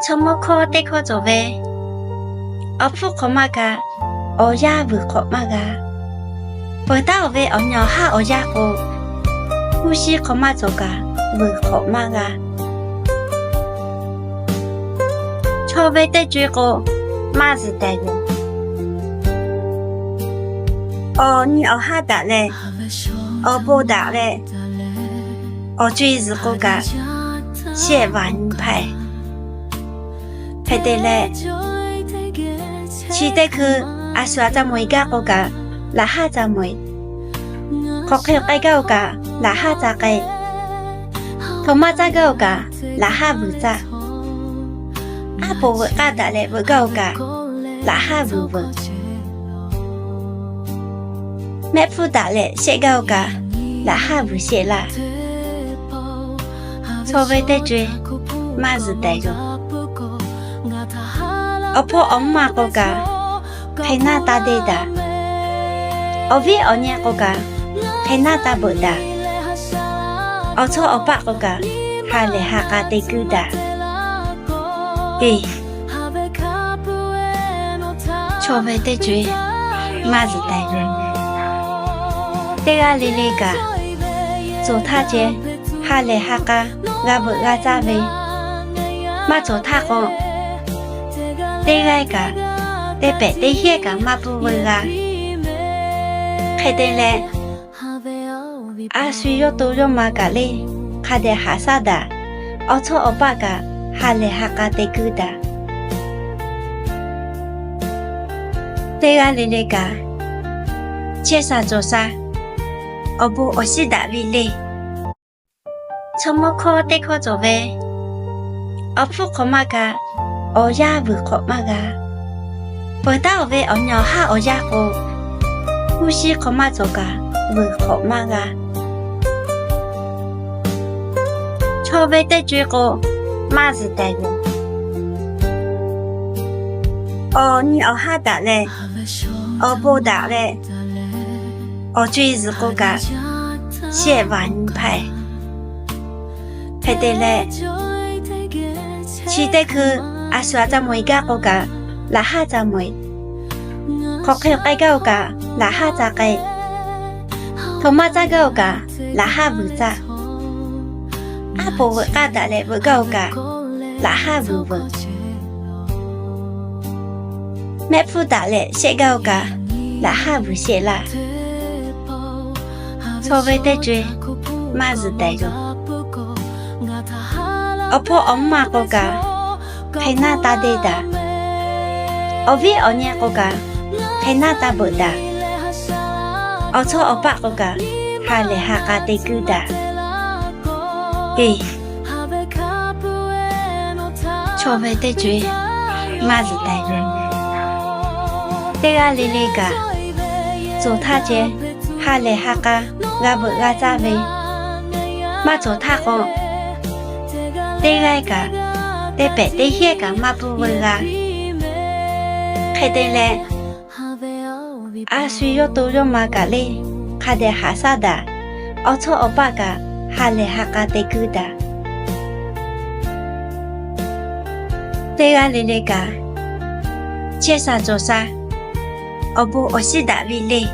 처먹고 떼고 저배 어프 고마가 어야부 고마가 보다 왜 언녀하 어야고 후시 고마조가 부 고마가 처배 때 쥐고 마즈 대고 어니 어하다래 어보다래 어쥐즈고가 시완파이 페데레 시데크 아수아자모이가고가 라하자모이 거케가오가 라하자게 토마자가오가 라하부자 아보가다레 부가오가 라하부부 메푸다레 셰가오가 라하부셰라 소베데쥐 마즈데고 어포 엄마고가 페나다데다 어비 언니고가 페나다보다 어초 오빠고가 할레하가데구다 이 초베데쥐 마즈데고 때가 리리가 조타제 할레하가 가부가자베 마조타고 때가이가 때배 때히가 마부부가 헤델레 아수요 도요마가리 카데 하사다 어초 오빠가 할레하가 데구다 때가 리리가 제사조사 어부 오시다 빌리 처먹고 떼고 저배 어프 고마가 어야부 고마가 보다 왜 언녀하 어야고 후시 고마조가 부 고마가 처배 때 쥐고 마즈 대고 어니 어하다래 어보다래 어쥐즈고가 시완파이 페데레 시데크 아수아자모이가고가 라하자모이 거케가오가 라하자게 토마자가오가 라하부자 아보가다레 부가오가 라하부부 메푸다레 셰가오가 라하부셰라 소베데쥐 마즈데고 어포 엄마고가 페나다데다 어비 언니고가 페나다보다 어초 오빠고가 할레하가데구다 이 초베데쥐 마즈데고 때가 리리가 조타제 할레하가 가부가자베 마조타고 때가이가 때배 때히가 마부부가 헤델레 아수요 도요마가리 카데 하사다 어초 오빠가 할레하가 데구다 때가 리리가 제사조사 어부 오시다 빌리